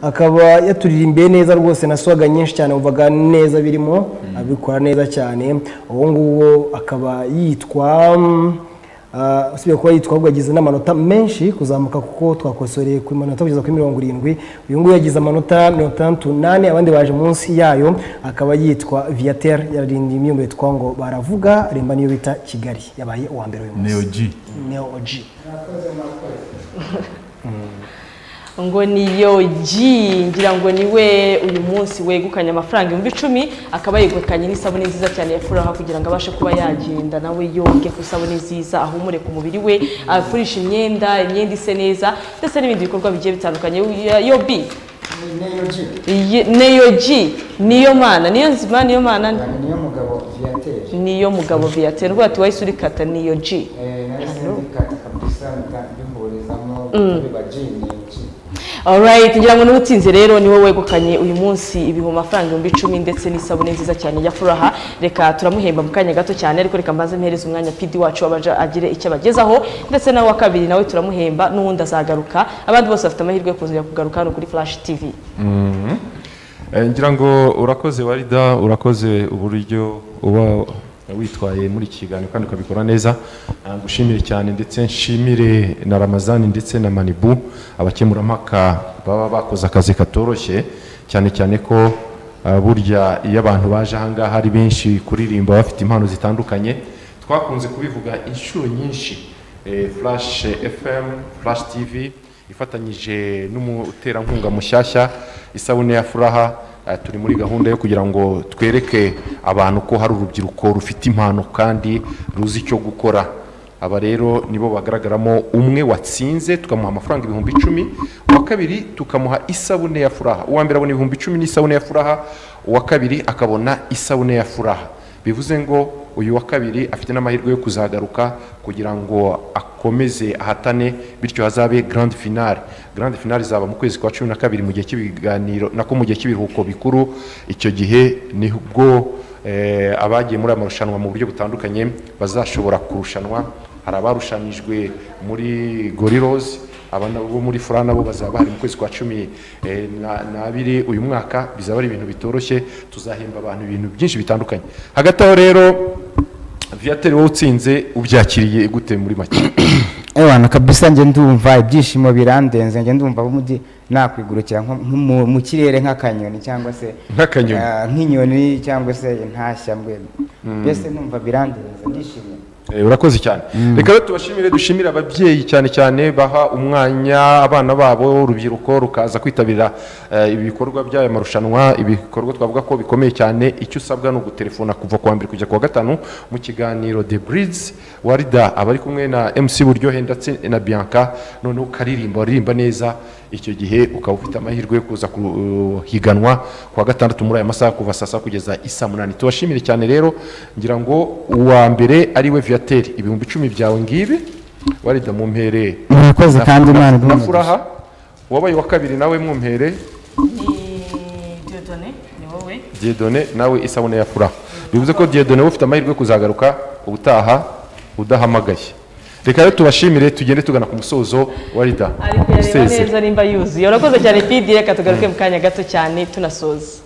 akaba yaturirimbiye neza rwose na swaga nyinshi cyane uvaga neza birimo abikora neza cyane uwo nguwo akaba yitwa usibe kuba yitwa ahubwo yagize n'amanota menshi kuzamuka kuko twakosoreye ku manota kugeza kuri 70 uyu nguyu yagize amanota 68 abandi baje munsi yayo akaba yitwa Viateur yarindi imyumbe yitwa ngo baravuga remba niyo bita Kigali yabaye uwa mbere uyu munsi Neo G ngo niyo G ngira ngo niwe uyu munsi wegukanye amafaranga 10,000 akaba yegukanye n'isabune nziza cyane yafuraha kugira ngo abashe kuba yagenda nawe yoge ku sabune nziza ahumure ku mubiri we afurisha imyenda ise neza ndetse n'ibindi bikorwa bigiye bitandukanye yo B Neo G niyo mana niyo nzima niyo mana niyo mugabo Viateur niyo mugabo Viateur rwa ati wahise urikata niyo G ndikata kabisa ndimburizamo bajini Alright, ngira ngo n'ubutsinze rero niwe wegukanye uyu munsi ibihumbi amafaranga 10,000 ndetse n'isabune nziza cyane ya Furaha. Reka turamuhemba mu kanya gato cyane ariko reka mbaze mpereza umwanya PD wacu abaja agire icyo abagezaho ndetse nawe wa kabiri nawe turamuhemba n'uwundi azagaruka. Abandi bose bafite amahirwe yo kuzongera kugaruka hano kuri Flash TV. Ngira ngo urakoze Warida, urakoze uburyo uba witwaye muri kiganiro kandi ukabikora neza. Gushimire cyane ndetse nshimire na Ramazani ndetse na Manibu abakemura mpaka baba bakoze akazi katoroshye cyane cyane ko burya iyo abantu baje hanga hari benshi kuririmba bafite impano zitandukanye twakunze kubivuga inshuro nyinshi. Flash FM, Flash TV ifatanyije n'umuterankunga mushyashya isabune ya Furaha. Turi muri gahunda yo kugira ngo twereke abantu ko hari urubyiruko rufite impano kandi ruzi icyo gukora. Aba rero nibo bagaragaramo umwe watsinze tukamuha amafaranga 10,000, uwa kabiri tukamuha isabune ya Furaha. Uwa mbere abona 10,000 n'isabune ya Furaha, uwa kabiri akabona isabune ya Furaha. Bivuze ngo uyu wa kabiri afite n'amahirwe yo kuzagaruka kugira ngo akomeze ahatane bityo hazabe grand finale. Grand finale zaba mu kwezi kwa 12 mu gihe cy'ibiganiro nako mu gihe cy'ibiruhuko bikuru. Icyo gihe nibwo abagiye muri amarushanwa mu buryo butandukanye bazashobora kurushanwa. Hari abarushanijwe muri Gorillas, abana bo muri Furaha nabo bazaba bari mu kwezi kwa 12 uyu mwaka. Bizaba ari ibintu bitoroshye, tuzahemba abantu ibintu byinshi bitandukanye. Hagati aho rero Viateur wowe utsinze ubyakiriye gute muri make? Ewana kabisa nge ndumva ibyishimo birandenze, nge ndumva umudi nakwigurukira mu kirere nk'akanyoni cyangwa se nk'inyoni cyangwa se intashya mbwe. Byose numva birandenze ndishimye. Urakoze cyane. Reka tubashimire dushimira ababyeyi cyane cyane baha umwanya abana babo urubyiruko rukaza kwitabira ibikorwa by'aya marushanwa. Ibikorwa twavuga ko bikomeye cyane. Icyo usabwa no gutelefona kuva kwa mbere kujya kwa gatanu mu kiganiro The Breeds. Warida abari kumwe na MC Buryohe ndetse na Bianca noneho ukaririmba neza. Icyo gihe ukaba ufite amahirwe yo kuza kuhiganwa kwa gatandatu muri aya masaha kuva saa 7 kugeza isaa 8. Tubashimire cyane rero, ngira ngo uwa mbere ari we Viateur 10,000 byawe ngibi. Warida mumpere murakoze kandi Imana na Furaha. Wabaye wa kabiri nawe mumpere ni wowe Dieudonné nawe isabune ya Furaha. Bivuze ko Dieudonné ufite amahirwe kuzagaruka ubutaha udahamagaye. Reka rero tubashimire tugende tugana ku musozo. Warida ariko yareba neza nimba yuzuye. Urakoze cyane PD, reka tugaruke mu kanya gato cyane tunasoza.